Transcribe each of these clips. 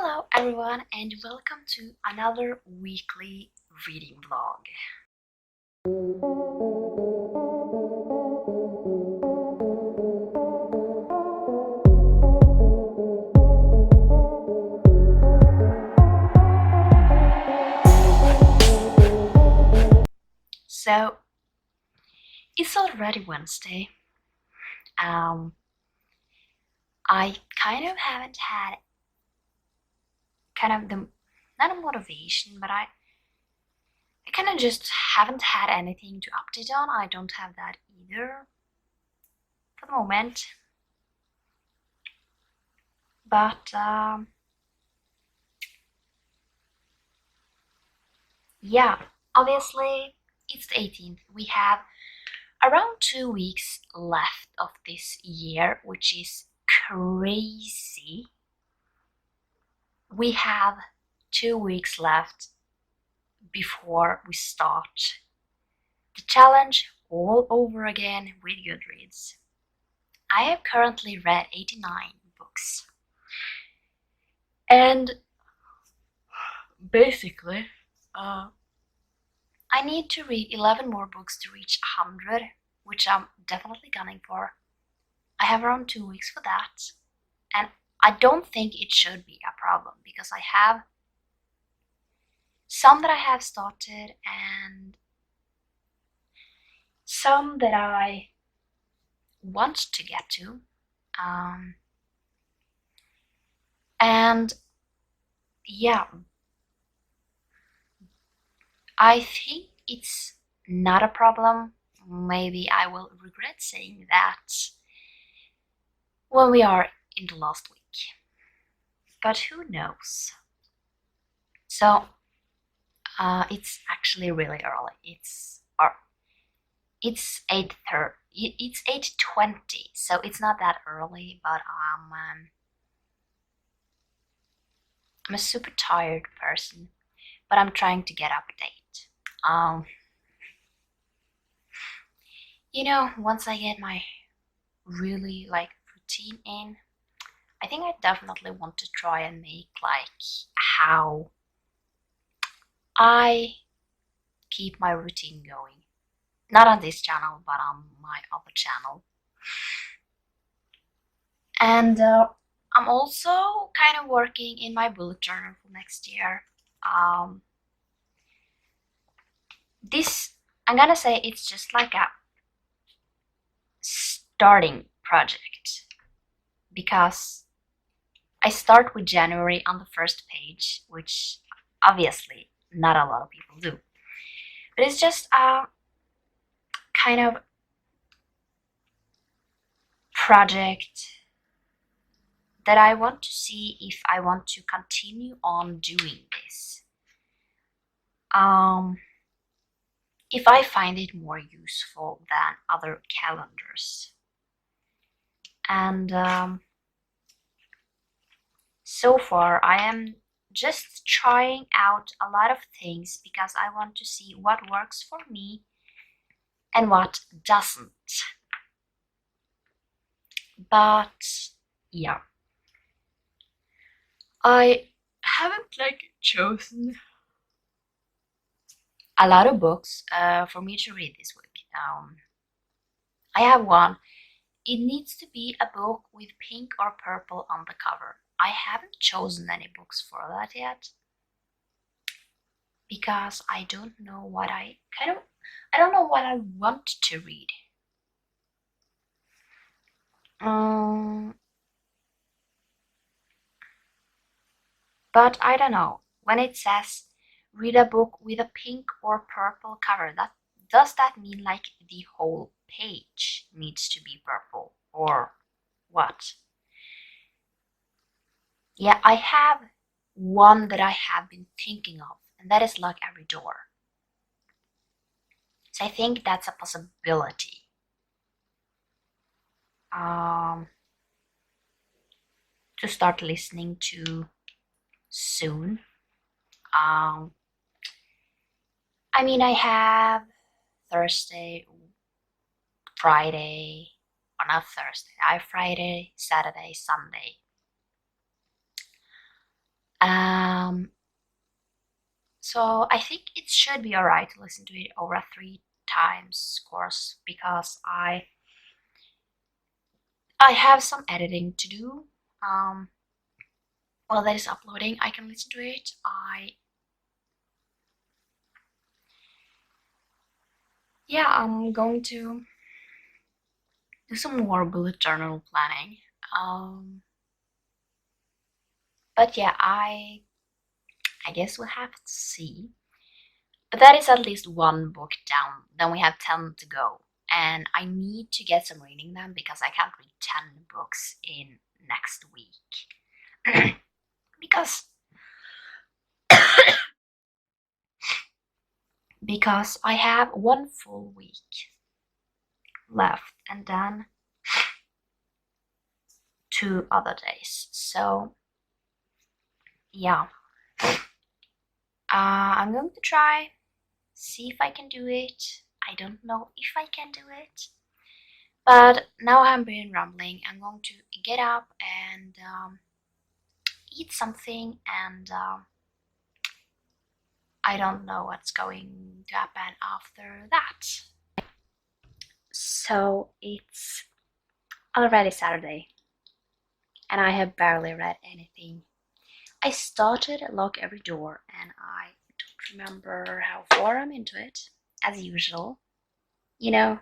Hello everyone and welcome to another weekly reading vlog. So it's already Wednesday. I kind of haven't had the not a motivation, but I kind of just haven't had anything to update on. I don't have that either for the moment. But yeah, obviously it's the 18th. We have around 2 weeks left of this year, which is crazy. We have 2 weeks left before we start the challenge all over again with Goodreads. I have currently read 89 books. And basically, I need to read 11 more books to reach 100, which I'm definitely gunning for. I have around 2 weeks for that. And I don't think it should be a problem because I have some that I have started and some that I want to get to. And yeah, I think it's not a problem. Maybe I will regret saying that when we are in the last week. But who knows? So, it's actually really early. It's 8:30. It's 8:20, so it's not that early. But I'm a super tired person. But I'm trying to get up to date. Once I get my really routine in, I think I definitely want to try and make how I keep my routine going. Not on this channel, but on my other channel. And I'm also kind of working in my bullet journal for next year. I'm gonna say it's just like a starting project because I start with January on the first page, which obviously not a lot of people do. But it's just a kind of project that I want to see if I want to continue on doing this. If I find it more useful than other calendars. And so far I am just trying out a lot of things because I want to see what works for me and what doesn't. But yeah, I haven't chosen a lot of books for me to read this week. I have one. It needs to be a book with pink or purple on the cover. I haven't chosen any books for that yet because I don't know what I don't know what I want to read. But I don't know. When it says read a book with a pink or purple cover, does that mean the whole page needs to be purple or what? Yeah, I have one that I have been thinking of, and that is Lock Every Door. So I think that's a possibility. To start listening to soon. I mean, I have Thursday, Friday, or not Thursday. I have Friday, Saturday, Sunday. So I think it should be alright to listen to it over a 3 times course because I have some editing to do. While that is uploading, I can listen to it. I'm going to do some more bullet journal planning. But yeah, I guess we'll have to see. But that is at least one book down. Then we have 10 to go. And I need to get some reading then because I can't read 10 books in next week. because because I have one full week left and then 2 other days. So yeah, I'm going to try, see if I can do it. I don't know if I can do it, but now I'm been rambling. I'm going to get up and eat something, and I don't know what's going to happen after that. So it's already Saturday and I have barely read anything. I started Lock Every Door and I don't remember how far I'm into it, as usual. You know,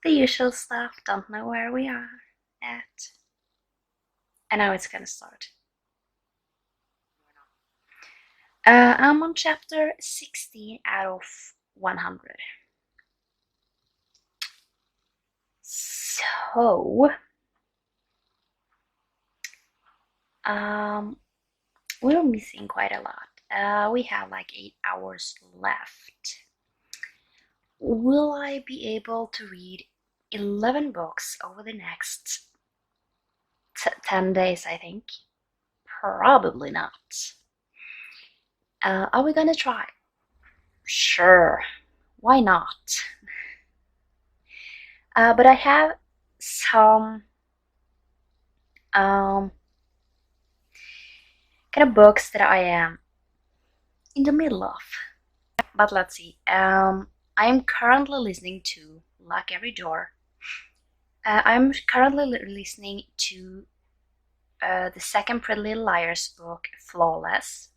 the usual stuff, don't know where we are at. And now it's gonna start. I'm on chapter 16 out of 100. So, we're missing quite a lot. We have like 8 hours left. Will I be able to read 11 books over the next 10 days, I think? Probably not. Are we gonna try? Sure, why not? But I have some kind of books that I am in the middle of. But let's see. I'm currently listening to Lock Every Door. I'm currently listening to the second Pretty Little Liars book, Flawless.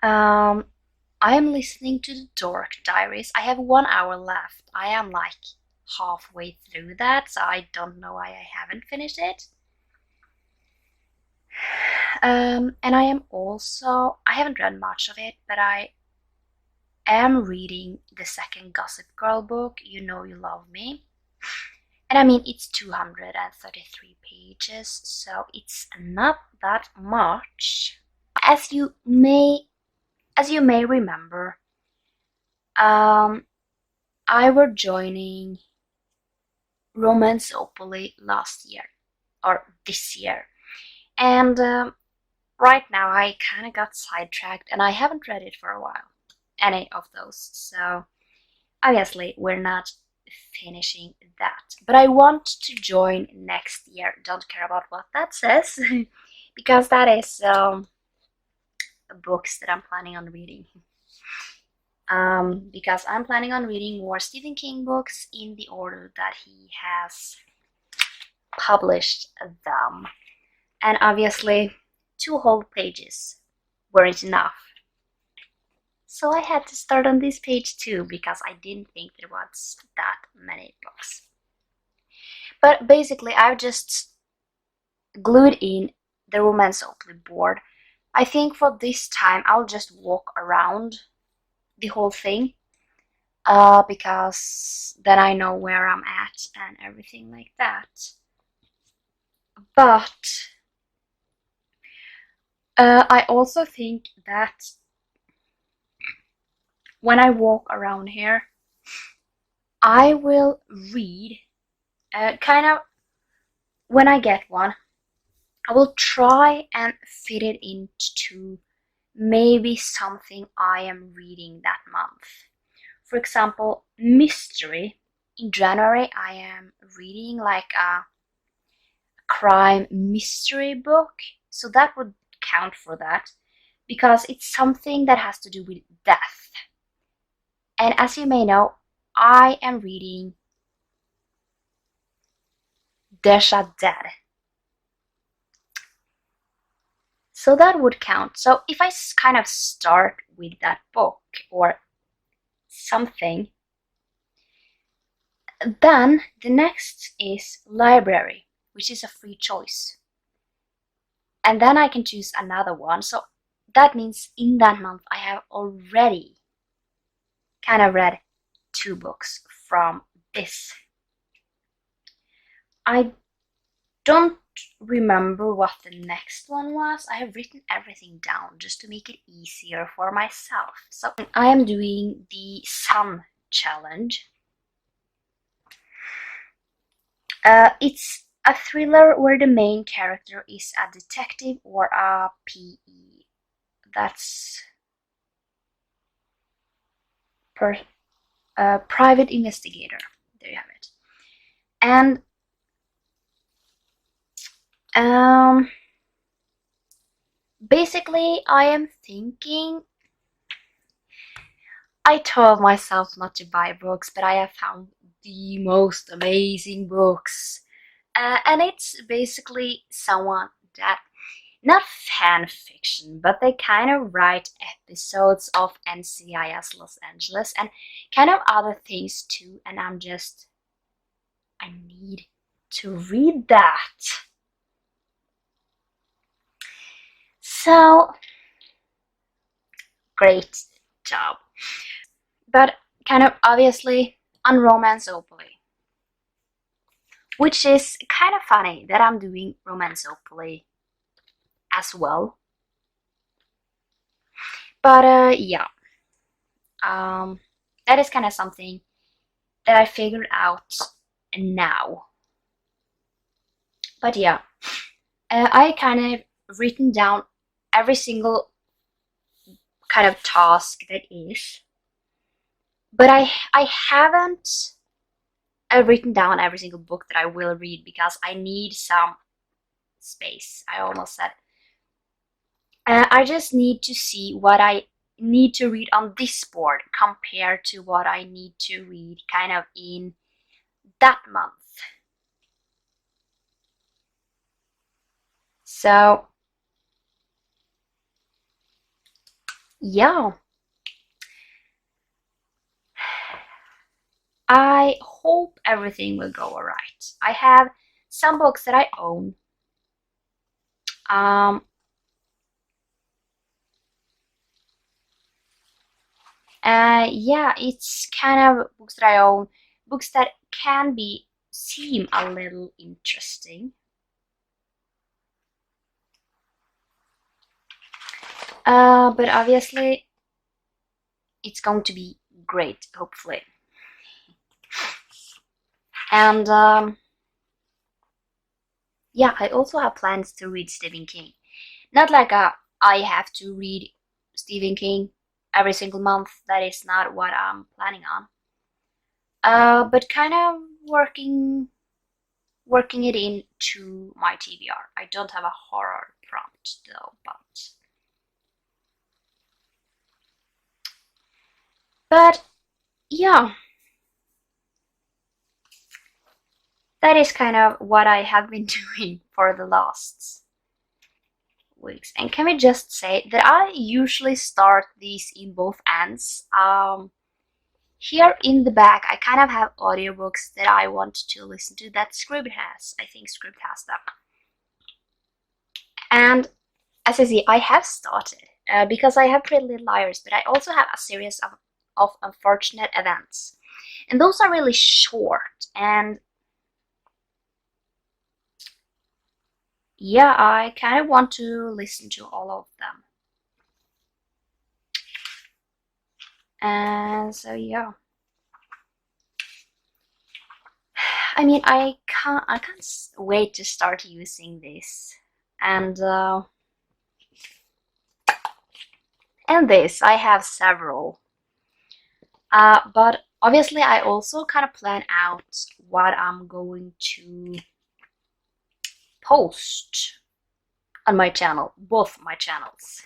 I'm listening to the Dork Diaries. I have 1 hour left. I am like halfway through that, so I don't know why I haven't finished it. And I haven't read much of it, but I am reading the second Gossip Girl book, You Know You Love Me. And I mean, it's 233 pages, so it's not that much. As you may remember, I were joining Romanceopoly last year, or this year. And right now I kind of got sidetracked and I haven't read it for a while. Any of those. So obviously we're not finishing that. But I want to join next year. Don't care about what that says. because that is books that I'm planning on reading. Because I'm planning on reading more Stephen King books in the order that he has published them. And obviously 2 whole pages weren't enough. So I had to start on this page too, because I didn't think there was that many books. But basically I've just glued in the Romanceopoly board. I think for this time I'll just walk around the whole thing, because then I know where I'm at and everything like that. But I also think that when I walk around here, I will read kind of when I get one. I will try and fit it into maybe something I am reading that month. For example, mystery. In January, I am reading like a crime mystery book, so that would count for that. because it's something that has to do with death. And as you may know, I am reading Desha Dead. So that would count. So if I kind of start with that book or something, then the next is library, which is a free choice. And then I can choose another one. So that means in that month I have already kind of read 2 books from this. I don't remember what the next one was. I have written everything down just to make it easier for myself. So I am doing the Sun Challenge. It's a thriller where the main character is a detective or a PE. That's private investigator. There you have it. And basically, I am thinking. I told myself not to buy books, but I have found the most amazing books. And it's basically someone that, not fan fiction, but they kind of write episodes of NCIS Los Angeles and kind of other things too. And I need to read that. So, great job. But kind of obviously on Romanceopoly, which is kind of funny that I'm doing Romanceopoly as well. But yeah, that is kind of something that I figured out now. But yeah, I kind of written down every single kind of task that is, but I haven't written down every single book that I will read because I need some space. I almost said. I just need to see what I need to read on this board compared to what I need to read kind of in that month. So, yeah. I hope everything will go alright. I have some books that I own. Yeah, it's kind of books that I own, books that can seem a little interesting. But obviously, it's going to be great, hopefully. And yeah, I also have plans to read Stephen King. Not like I have to read Stephen King every single month. That is not what I'm planning on. But kind of working it into my TBR. I don't have a horror prompt though, but yeah, that is kind of what I have been doing for the last weeks. And can we just say that I usually start these in both ends. Here in the back, I kind of have audiobooks that I want to listen to that Scribd has. I think Scribd has them. And as I see, I have started because I have Pretty Little Liars, but I also have a series of unfortunate events. And those are really short. And yeah, I kind of want to listen to all of them. And so yeah. I mean, I can't wait to start using this. And this, I have several. But obviously, I also kind of plan out what I'm going to post on my channel, both my channels.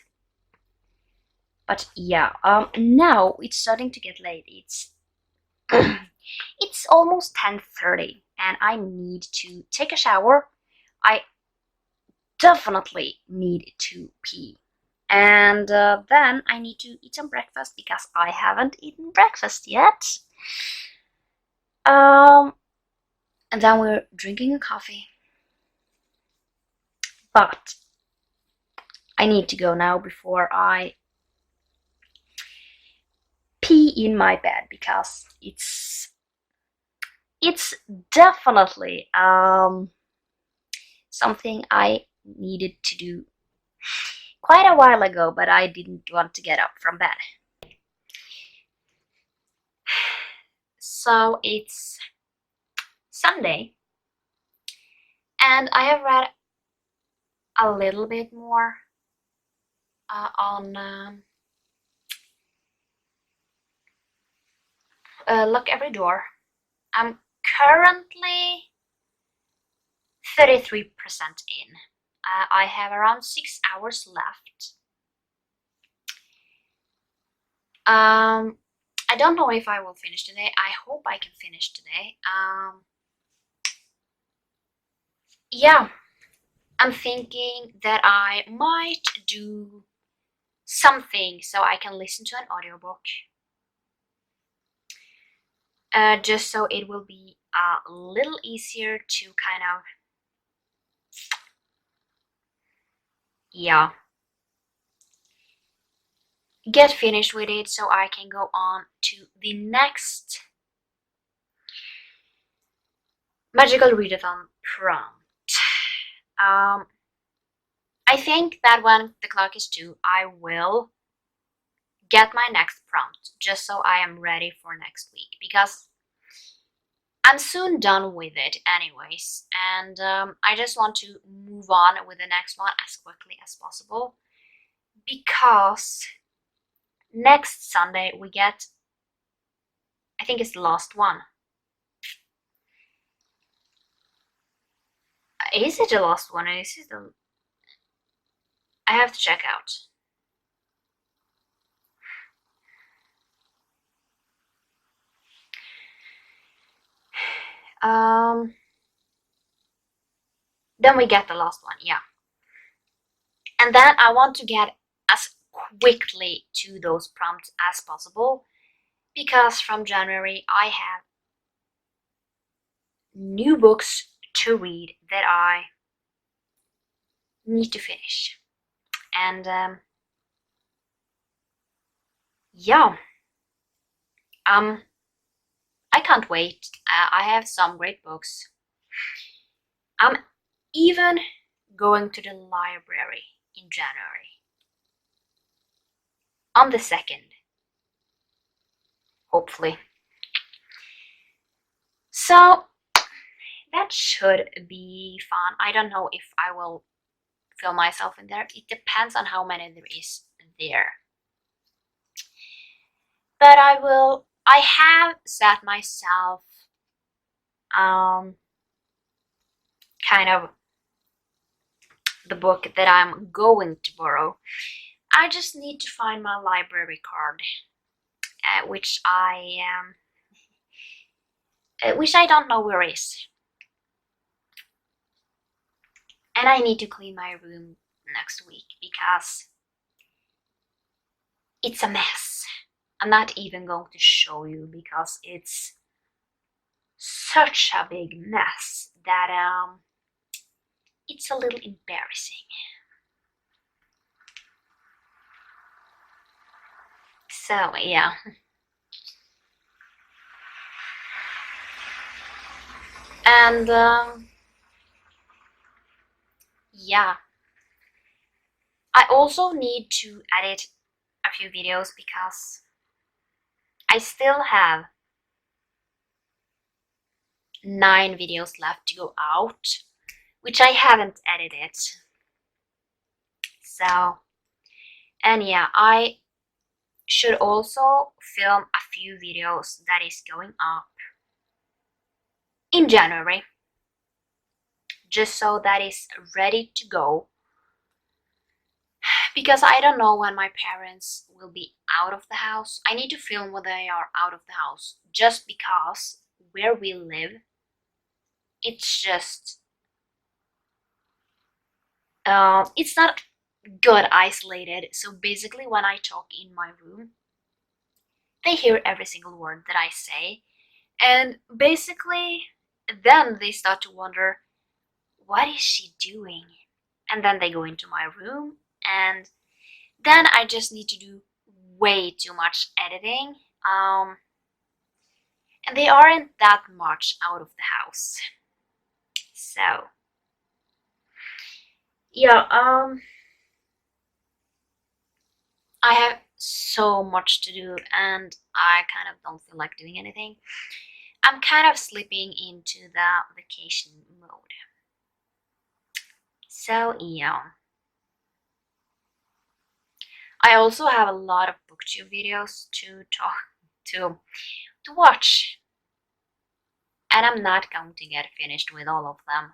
But yeah, now it's starting to get late. It's it's almost 10:30 and I need to take a shower. I definitely need to pee. And then I need to eat some breakfast because I haven't eaten breakfast yet. Um, and then we're drinking a coffee. But I need to go now before I pee in my bed because it's definitely something I needed to do quite a while ago, but I didn't want to get up from bed. So it's Sunday, and I have read a little bit more on Lock Every Door. I'm currently 33% in. I have around 6 hours left. I don't know if I will finish today. I hope I can finish today. Yeah, I'm thinking that I might do something so I can listen to an audiobook. Just so it will be a little easier to kind of, yeah, get finished with it so I can go on to the next magical readathon prompt. I think that when the clock is 2, I will get my next prompt just so I am ready for next week because I'm soon done with it anyways, and I just want to move on with the next one as quickly as possible because next Sunday we get, I think it's the last one. Is it the last one? Is it the... I have to check out. Then we get the last one, yeah. And then I want to get as quickly to those prompts as possible because from January I have new books to read that I need to finish. And yeah, I can't wait. I have some great books. I'm even going to the library in January on the 2nd, hopefully. So that should be fun. I don't know if I will film myself in there. It depends on how many there is there. But I have set myself kind of the book that I'm going to borrow. I just need to find my library card, which I don't know where is. And I need to clean my room next week because it's a mess. I'm not even going to show you because it's such a big mess that it's a little embarrassing. So yeah. And yeah, I also need to edit a few videos because I still have 9 videos left to go out, which I haven't edited. So, and yeah, I should also film a few videos that is going up in January, just so that is ready to go because I don't know when my parents will be out of the house. I need to film when they are out of the house just because where we live, it's just it's not good isolated. So basically, when I talk in my room, they hear every single word that I say, and basically, then they start to wonder, what is she doing? And then they go into my room, and then I just need to do way too much editing. And they aren't that much out of the house. So, yeah, I have so much to do and I kind of don't feel like doing anything. I'm kind of slipping into the vacation mode. So, yeah. I also have a lot of booktube videos to watch, and I'm not going to get finished with all of them.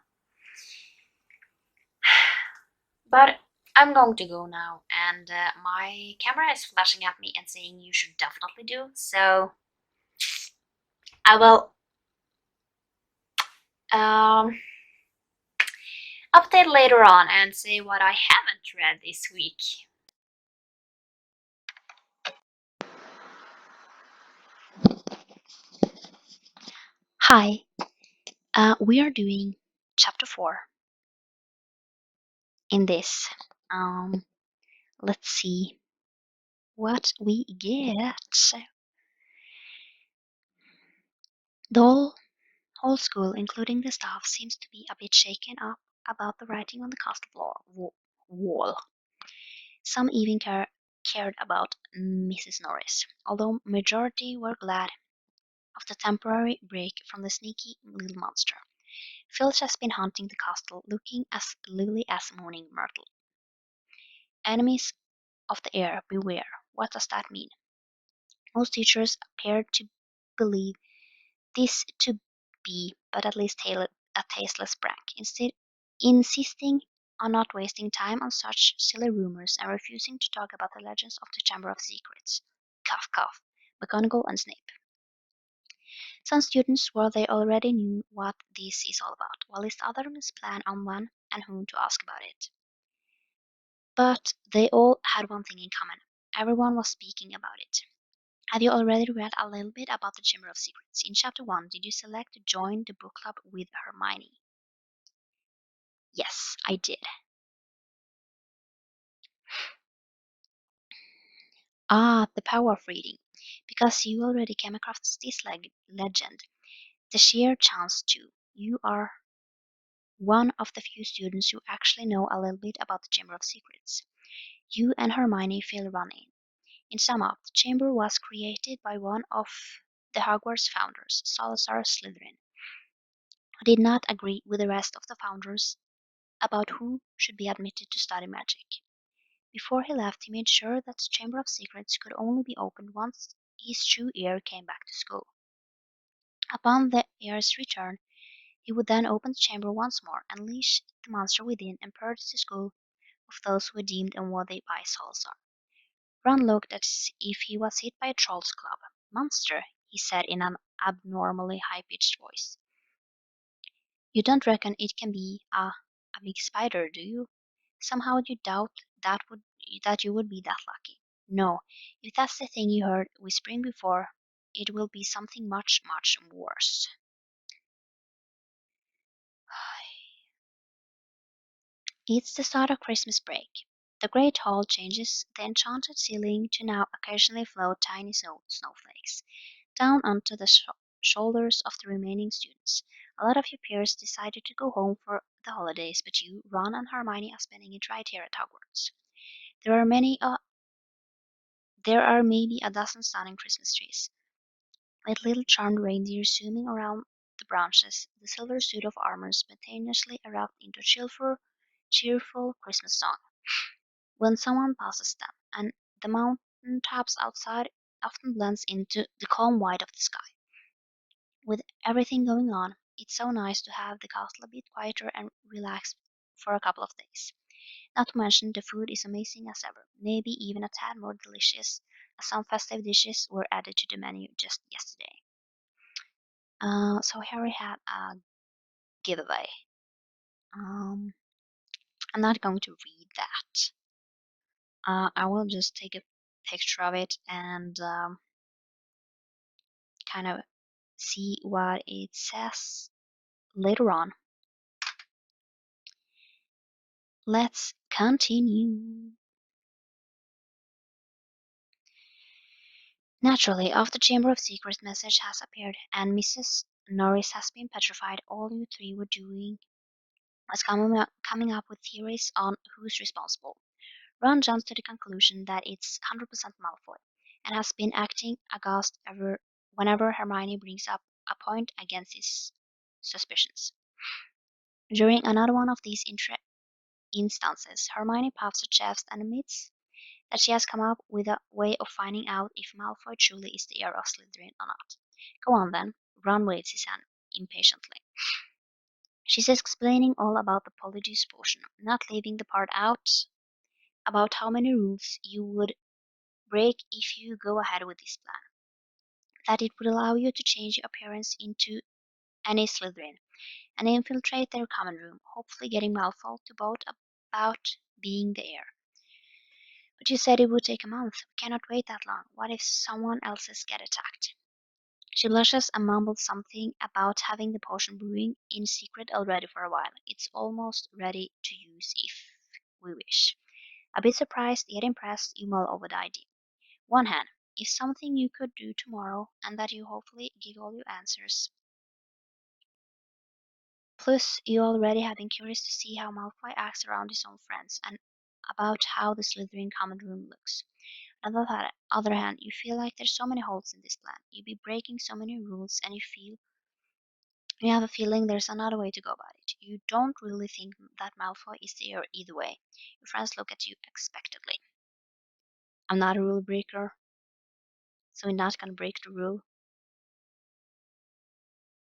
But I'm going to go now, and my camera is flashing at me and saying you should definitely do. So I will um, update later on and say what I haven't read this week. Hi, we are doing chapter 4 in this. Um, let's see what we get. The whole school, including the staff, seems to be a bit shaken up about the writing on the castle wall. Some even cared about Mrs. Norris, although majority were glad of the temporary break from the sneaky little monster. Filch has been haunting the castle, looking as lovely as Moaning Myrtle. Enemies of the air, beware. What does that mean? Most teachers appeared to believe this to be but at least a tasteless prank, instead insisting on not wasting time on such silly rumors and refusing to talk about the legends of the Chamber of Secrets. Cough, cough. McGonagall and Snape. Some students swore they already knew what this is all about, while others planned on when and whom to ask about it. But they all had one thing in common. Everyone was speaking about it. Have you already read a little bit about the Chamber of Secrets? In chapter 1, did you select to join the book club with Hermione? Yes, I did. Ah, the power of reading. Because you already came across this legend, the sheer chance to. You are one of the few students who actually know a little bit about the Chamber of Secrets. You and Hermione fill run in. In sum up, the chamber was created by one of the Hogwarts founders, Salazar Slytherin, who did not agree with the rest of the founders about who should be admitted to study magic. Before he left, he made sure that the Chamber of Secrets could only be opened once his true heir came back to school. Upon the heir's return, he would then open the chamber once more, unleash the monster within, and purge the school of those who were deemed unworthy by Salazar. Ron looked as if he was hit by a troll's club. "Monster," he said in an abnormally high-pitched voice. "You don't reckon it can be a big spider, do you? Somehow you doubt that you would be that lucky. No, if that's the thing you heard whispering before, it will be something much, much worse." It's the start of Christmas break. The Great Hall changes the enchanted ceiling to now occasionally float tiny snowflakes down onto the shoulders of the remaining students. A lot of your peers decided to go home for the holidays, but you, Ron, and Hermione are spending it right here at Hogwarts. There are many. There are maybe a dozen stunning Christmas trees, with little charmed reindeer zooming around the branches. The silver suit of armor spontaneously erupt into cheerful Christmas song when someone passes them, and the mountain tops outside often blends into the calm white of the sky. With everything going on, it's so nice to have the castle a bit quieter and relaxed for a couple of days. Not to mention the food is amazing as ever, maybe even a tad more delicious, as some festive dishes were added to the menu just yesterday. So Harry had a giveaway. Um, I'm not going to read that. I will just take a picture of it and kind of see what it says later on. Let's continue. Naturally, after Chamber of Secrets message has appeared and Mrs. Norris has been petrified, all you three were doing was coming up with theories on who's responsible. Ron jumps to the conclusion that it's 100% Malfoy, and has been acting aghast ever whenever Hermione brings up a point against his suspicions. During another one of these instances, Hermione puffs her chest and admits that she has come up with a way of finding out if Malfoy truly is the heir of Slytherin or not. Go on then, Ron waves his hand impatiently. She's explaining all about the Polyjuice potion, not leaving the part out about how many rules you would break if you go ahead with this plan. That it would allow you to change your appearance into any Slytherin and infiltrate their common room, hopefully getting Malfoy to vote about being the heir. But you said it would take a month. We cannot wait that long. What if someone else's get attacked? She blushes and mumbles something about having the potion brewing in secret already for a while. It's almost ready to use if we wish. A bit surprised yet impressed, you mull over the idea. One hand is something you could do tomorrow and that you hopefully give all your answers. Plus, you already have been curious to see how Malfoy acts around his own friends and about how the Slytherin common room looks. On the other hand, you feel like there's so many holes in this plan. You'd be breaking so many rules and you have a feeling there's another way to go about it. You don't really think that Malfoy is there either way. Your friends look at you expectantly. I'm not a rule breaker, so we're not gonna break the rule.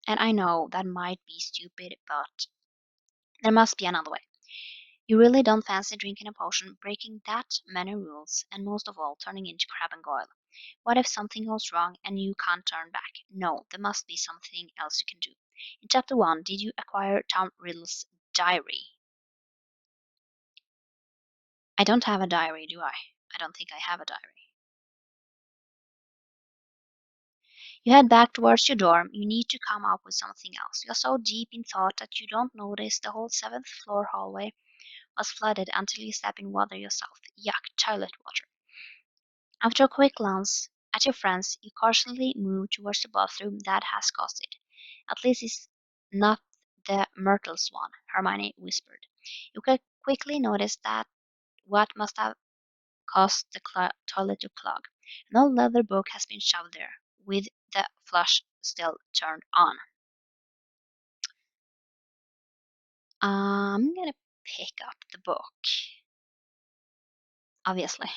And I know that might be stupid, but there must be another way. You really don't fancy drinking a potion, breaking that many rules, and most of all, turning into Crab and Goyle. What if something goes wrong and you can't turn back? No, there must be something else you can do. In chapter 1, did you acquire Tom Riddle's diary? I don't have a diary, do I? I don't think I have a diary. You head back towards your dorm. You need to come up with something else. You're so deep in thought that you don't notice the whole seventh floor hallway was flooded until you step in water yourself. Yuck, toilet water. After a quick glance at your friends, you cautiously move towards the bathroom that has caused it. At least it's not the Myrtle's one, Hermione whispered. You quickly notice that what must have caused the toilet to clog. An old leather book has been shoved there, with the flush still turned on. I'm gonna pick up the book, obviously.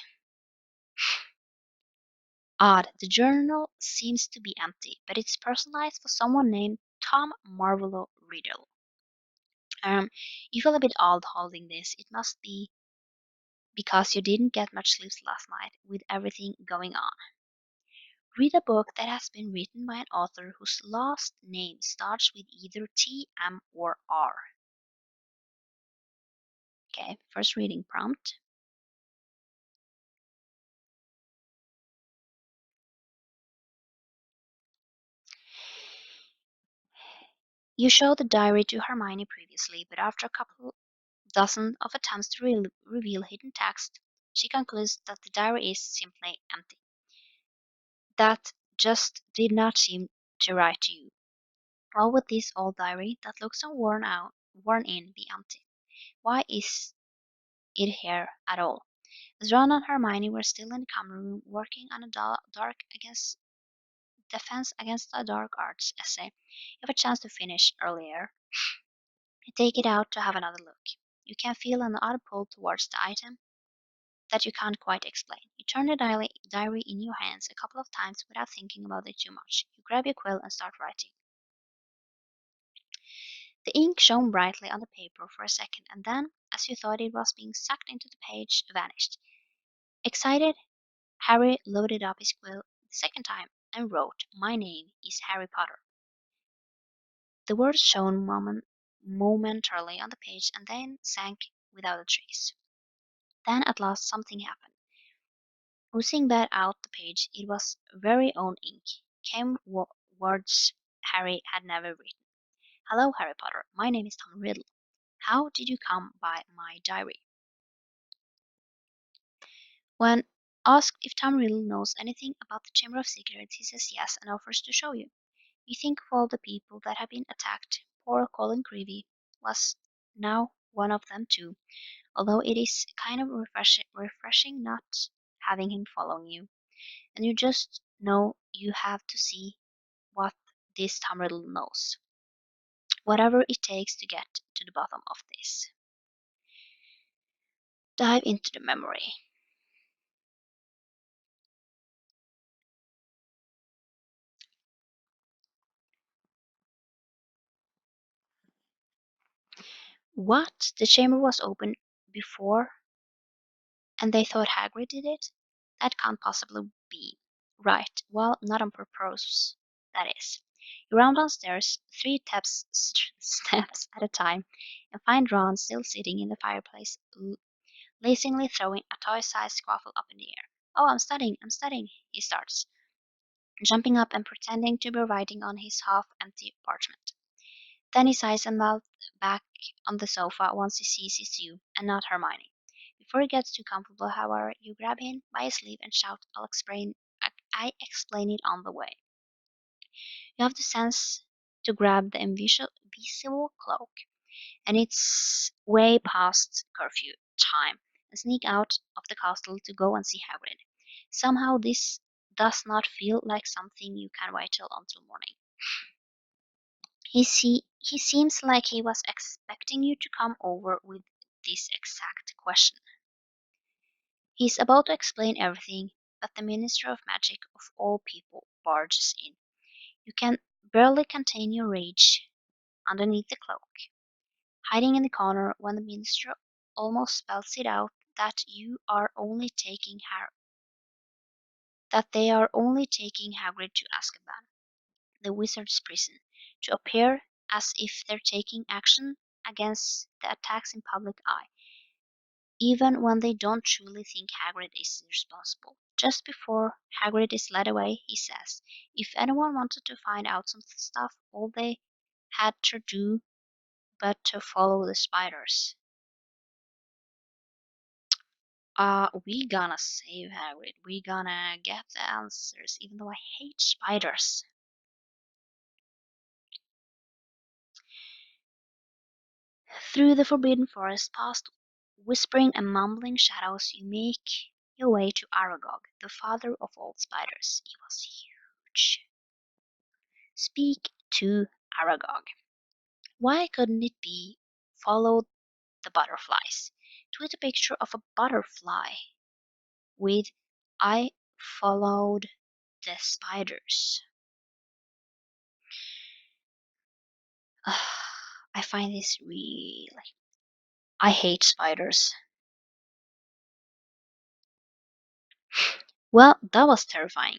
Odd, the journal seems to be empty, but it's personalized for someone named Tom Marvolo Riddle. You feel a bit odd holding this. It must be because you didn't get much sleep last night with everything going on. Read a book that has been written by an author whose last name starts with either T, M, or R. Okay, first reading prompt. You showed the diary to Hermione previously, but after a couple dozen of attempts to reveal hidden text, she concludes that the diary is simply empty. That just did not seem to write to you. Why would this old diary that looks so worn in, be empty? Why is it here at all? As Ron and Hermione were still in the common room working on a dark against defense against the dark arts essay, you have a chance to finish earlier. You take it out to have another look. You can feel an odd pull towards the item that you can't quite explain. You turn the diary in your hands a couple of times without thinking about it too much. You grab your quill and start writing. The ink shone brightly on the paper for a second, and then, as as you thought it was being sucked into the page, vanished. Excited, Harry loaded up his quill the second time and wrote, "My name is Harry Potter." The words shone momentarily on the page and then sank without a trace. Then at last something happened. Oozing back out the page, it was very own ink, came words Harry had never written. "Hello, Harry Potter. My name is Tom Riddle. How did you come by my diary?" When asked if Tom Riddle knows anything about the Chamber of Secrets, he says yes and offers to show you. You think of all the people that have been attacked. Poor Colin Creevy was now one of them too, although it is kind of refreshing not having him following you. And you just know you have to see what this Tom Riddle knows. Whatever it takes to get to the bottom of this. Dive into the memory. What? The chamber was open before and they thought Hagrid did it? That can't possibly be. Right, well, not on purpose, that is. You run downstairs, three steps at a time, and find Ron still sitting in the fireplace, lazingly throwing a toy-sized squaffle up in the air. "Oh, I'm studying," he starts, jumping up and pretending to be writing on his half-empty parchment. Then he sighs and melts back on the sofa once he sees it's you, and not Hermione. Before he gets too comfortable, however, you grab him by his sleeve and shout, I explain it on the way." You have the sense to grab the invisible cloak, and it's way past curfew time, and sneak out of the castle to go and see Hagrid. Somehow this does not feel like something you can wait till until morning. He seems like he was expecting you to come over with this exact question. He's about to explain everything, but the Minister of Magic of all people barges in. You can barely contain your rage underneath the cloak, hiding in the corner when the Minister almost spells it out that they are only taking Hagrid to Azkaban, the wizard's prison, to appear as if they're taking action against the attacks in public eye, even when they don't truly think Hagrid is responsible. Just before Hagrid is led away, he says, if anyone wanted to find out some stuff, all they had to do but to follow the spiders. We gonna save Hagrid. We gonna get the answers, even though I hate spiders. Through the forbidden forest, past whispering and mumbling shadows, you make your way to Aragog, the father of all spiders. He was huge. Speak to Aragog. Why couldn't it be follow the butterflies? Tweet a picture of a butterfly with I followed the spiders. I find this really. I hate spiders. Well, that was terrifying.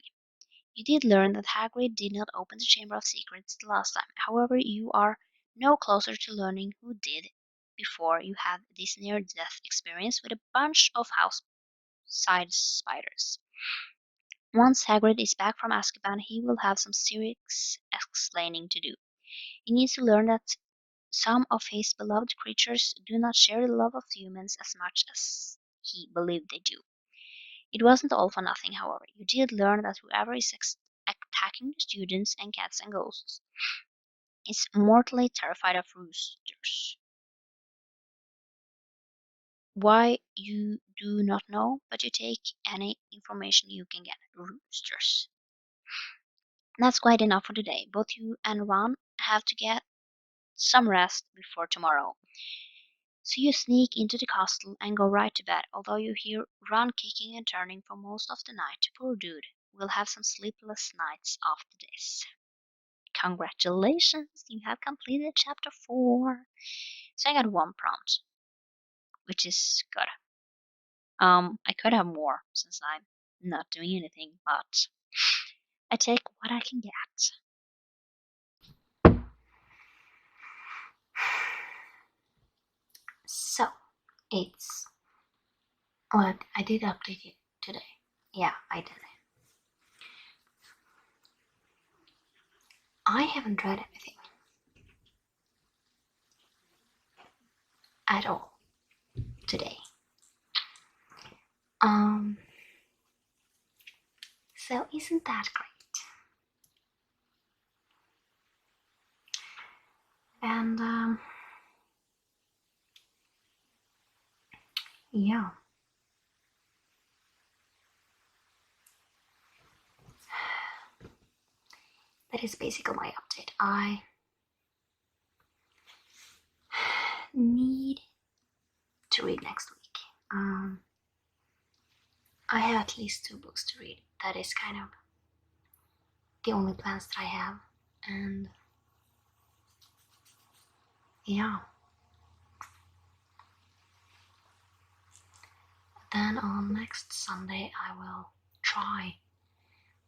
You did learn that Hagrid did not open the Chamber of Secrets the last time. However, you are no closer to learning who did before you had this near-death experience with a bunch of house-sized spiders. Once Hagrid is back from Azkaban, he will have some serious explaining to do. He needs to learn that some of his beloved creatures do not share the love of humans as much as he believed they do. It wasn't all for nothing, however. You did learn that whoever is attacking the students and cats and ghosts is mortally terrified of roosters. Why you do not know, but you take any information you can get. Roosters. That's quite enough for today. Both you and Ron have to get some rest before tomorrow. So you sneak into the castle and go right to bed, although you hear Ron kicking and turning for most of the night. Poor dude will have some sleepless nights after this. Congratulations, you have completed chapter 4. So I got one prompt. which is good. I could have more since I'm not doing anything, but I take what I can get. So, it's what I did update it today. Yeah, I did it. I haven't read anything at all today. So isn't that great? And yeah. That is basically my update. I need to read next week. I have at least 2 books to read. That is kind of the only plans that I have. And yeah. Then on next Sunday I will try.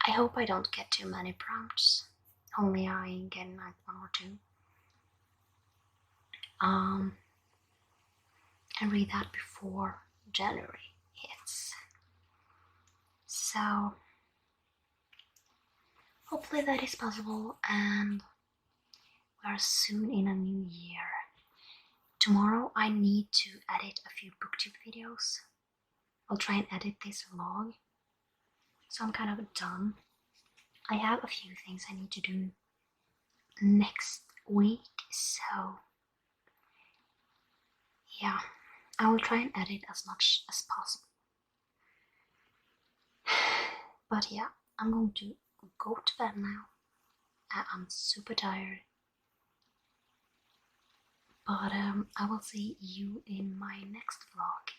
I hope I don't get too many prompts. Only I get like 1 or 2. And read that before January hits. So hopefully that is possible, and we're soon in a new year. Tomorrow I need to edit a few booktube videos. I'll try and edit this vlog, so I'm kind of done. I have a few things I need to do next week, so yeah, I will try and edit as much as possible. But yeah, I'm going to go to bed now. I'm super tired. But I will see you in my next vlog.